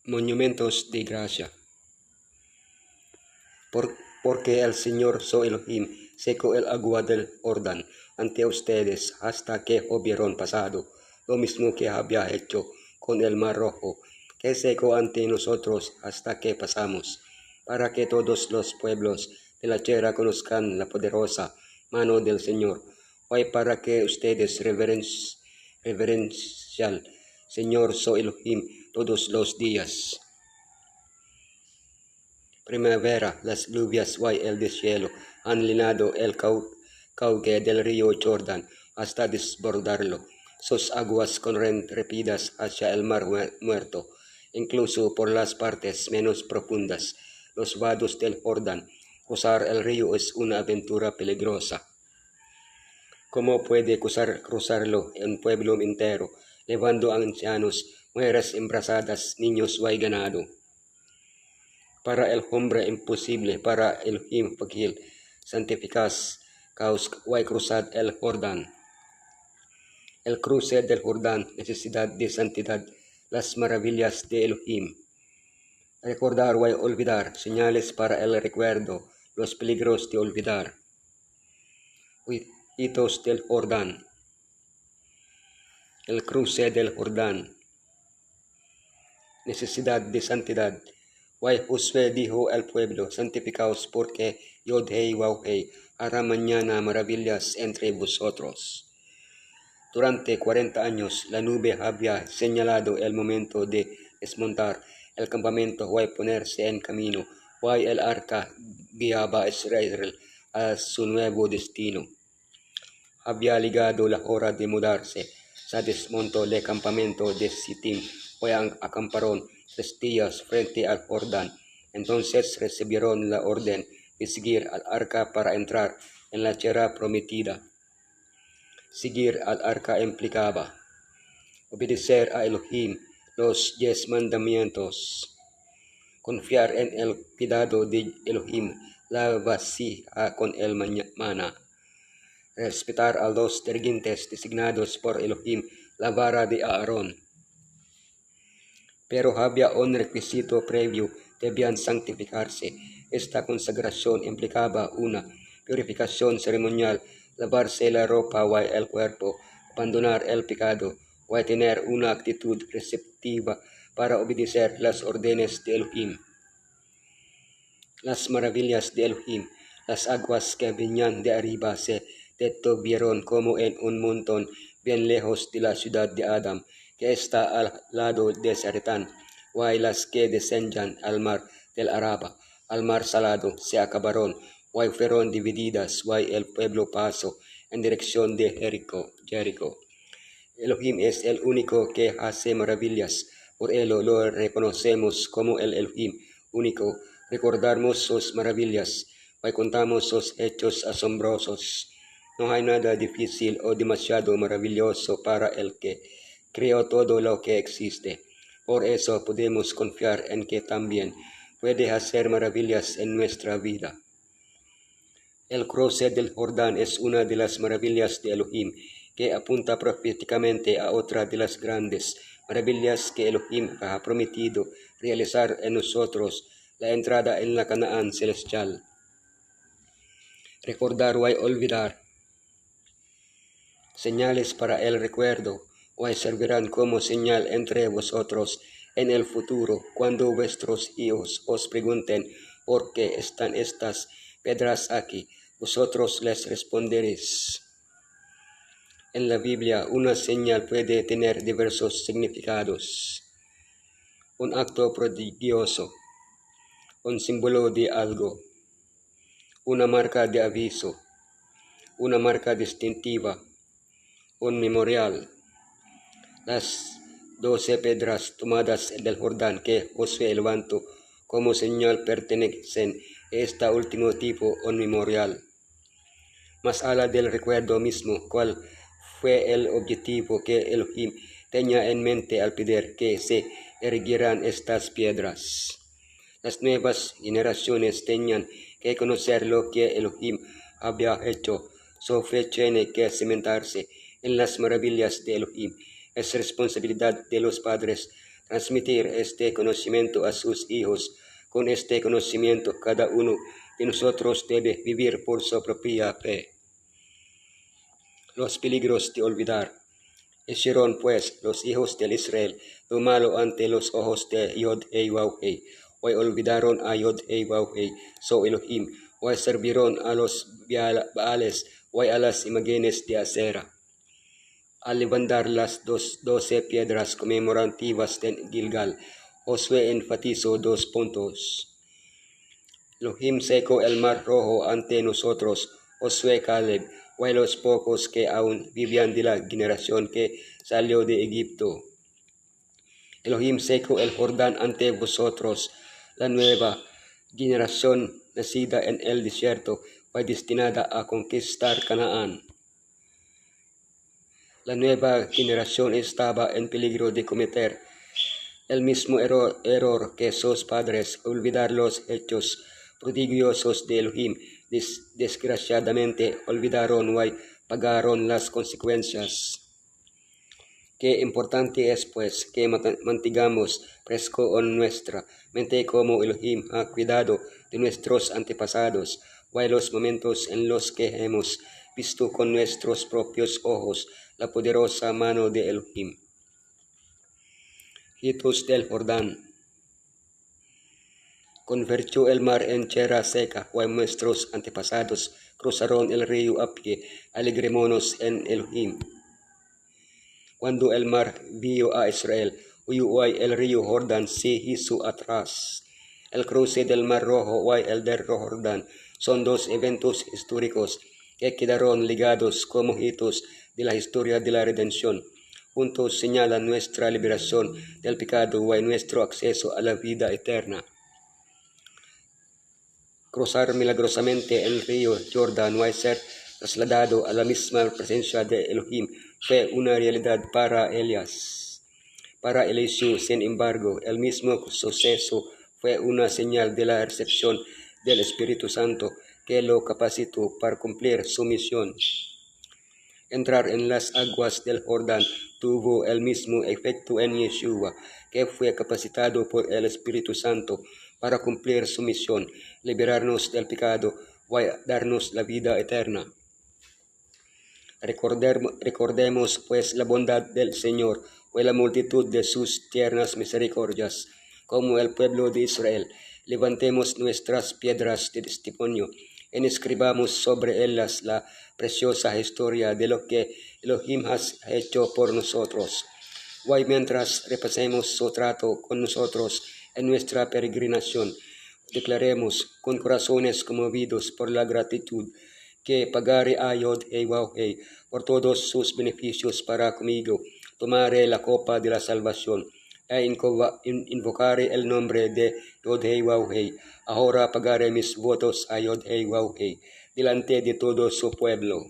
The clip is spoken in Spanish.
Monumentos de gracia. Porque el Señor su Elohim secó el agua del Jordán ante ustedes hasta que hubieron pasado, lo mismo que había hecho con el Mar Rojo, que secó ante nosotros hasta que pasamos, para que todos los pueblos de la tierra conozcan la poderosa mano del Señor. Hoy para que ustedes reverencial Señor su Elohim todos los días. Primavera, las lluvias y el deshielo han llenado el cauce del río Jordán hasta desbordarlo. Sus aguas corren rápidas hacia el mar muerto, incluso por las partes menos profundas. Los vados del Jordán. Cruzar el río es una aventura peligrosa. ¿Cómo puede cruzarlo un pueblo entero, llevando ancianos, mujeres embarazadas, niños y ganado? Para el hombre imposible, para el fácil, santificas caos y cruzar el Jordán. El cruce del Jordán, necesidad de santidad, las maravillas de Elohim. Recordar y olvidar, señales para el recuerdo, los peligros de olvidar. Hitos del Jordán. El cruce del Jordán. Necesidad de santidad. Josué dijo al pueblo, santificaos porque Yod-Heh Waw-Heh hará mañana maravillas entre vosotros. Durante 40 años la nube había señalado el momento de desmontar el campamento y ponerse en camino, y el arca guiaba a Israel a su nuevo destino. Había llegado la hora de mudarse. Se desmontó el campamento de Sittim y acamparon 3 días frente al Jordán. Entonces recibieron la orden de seguir al arca para entrar en la tierra prometida. Seguir al arca implicaba obedecer a Elohim, los 10 mandamientos, confiar en el cuidado de Elohim, la vasija con el maná, respetar a los dirigentes designados por Elohim, la vara de Aarón. Pero había un requisito previo, debían santificarse. Esta consagración implicaba una purificación ceremonial, lavarse la ropa y el cuerpo, abandonar el pecado y tener una actitud receptiva para obedecer las órdenes de Elohim. Las maravillas de Elohim, las aguas que venían de arriba se detuvieron como en un montón bien lejos de la ciudad de Adam, que está al lado de Sartán, y las que descendían al mar del Araba, al mar salado, se acabaron, y fueron divididas, y el pueblo pasó en dirección de Jericó. Elohim es el único que hace maravillas, por ello lo reconocemos como el Elohim único. Recordamos sus maravillas y contamos sus hechos asombrosos. No hay nada difícil o demasiado maravilloso para el que creó todo lo que existe. Por eso podemos confiar en que también puede hacer maravillas en nuestra vida. El cruce del Jordán es una de las maravillas de Elohim, que apunta proféticamente a otra de las grandes maravillas que Elohim ha prometido realizar en nosotros, la entrada en la Canaán celestial. Recordar y olvidar. Señales para el recuerdo, y servirán como señal entre vosotros en el futuro, cuando vuestros hijos os pregunten por qué están estas piedras aquí, vosotros les responderéis. En la Biblia, una señal puede tener diversos significados. Un acto prodigioso, un símbolo de algo, una marca de aviso, una marca distintiva, un memorial. Las 12 piedras tomadas del Jordán que Josué levantó como señal pertenecen a este último tipo, un memorial. Más allá del recuerdo mismo, ¿cuál fue el objetivo que Elohim tenía en mente al pedir que se erguieran estas piedras? Las nuevas generaciones tenían que conocer lo que Elohim había hecho. Su fe tiene que cimentarse en las maravillas de Elohim. Es responsabilidad de los padres transmitir este conocimiento a sus hijos. Con este conocimiento, cada uno de nosotros debe vivir por su propia fe. Los peligros de olvidar. Hicieron pues los hijos de Israel lo malo ante los ojos de Yod-Heh-Wah-Heh. Hoy olvidaron a Yod-Heh-Wah-Heh, su Elohim. Hoy sirvieron a los Baales, hoy a las imágenes de Asera. Al levantar las 12 piedras conmemorativas de Gilgal, Josué enfatizó 2 puntos. Elohim secó el mar rojo ante nosotros, Josué Caleb, o los pocos que aún vivían de la generación que salió de Egipto. Elohim secó el Jordán ante vosotros, la nueva generación nacida en el desierto fue destinada a conquistar Canaán. La nueva generación estaba en peligro de cometer el mismo error que sus padres, olvidar los hechos prodigiosos de Elohim. Desgraciadamente olvidaron y pagaron las consecuencias. Qué importante es pues que mantengamos fresco en nuestra mente como Elohim ha cuidado de nuestros antepasados, o en los momentos en los que hemos visto con nuestros propios ojos la poderosa mano de Elohim. Ritos del Jordán. Convirtió el mar en tierra seca, o nuestros antepasados cruzaron el río a pie, alegrémonos en Elohim. Cuando el mar vio a Israel, huyó el río Jordán se hizo atrás. El cruce del mar rojo y el del Jordán son 2 eventos históricos que quedaron ligados como hitos de la historia de la redención. Juntos señalan nuestra liberación del pecado y nuestro acceso a la vida eterna. Cruzar milagrosamente el río Jordán y ser trasladado a la misma presencia de Elohim fue una realidad para Elías. Para Eliseo, sin embargo, el mismo suceso fue una señal de la recepción del Espíritu Santo que lo capacitó para cumplir su misión. Entrar en las aguas del Jordán tuvo el mismo efecto en Yeshua, que fue capacitado por el Espíritu Santo para cumplir su misión, liberarnos del pecado y darnos la vida eterna. Recordemos pues la bondad del Señor y la multitud de sus tiernas misericordias, como el pueblo de Israel. Levantemos nuestras piedras de testimonio y escribamos sobre ellas la preciosa historia de lo que Elohim ha hecho por nosotros. Hoy, mientras repasemos su trato con nosotros en nuestra peregrinación, declaremos con corazones conmovidos por la gratitud que pagaré a Yod-Heh-Wah-Heh por todos sus beneficios para conmigo. Tomaré la copa de la salvación e invocaré el nombre de Yod-Heh-Wah-Heh. Ahora pagaré mis votos a Yod-Heh-Wah-Heh delante de todo su pueblo.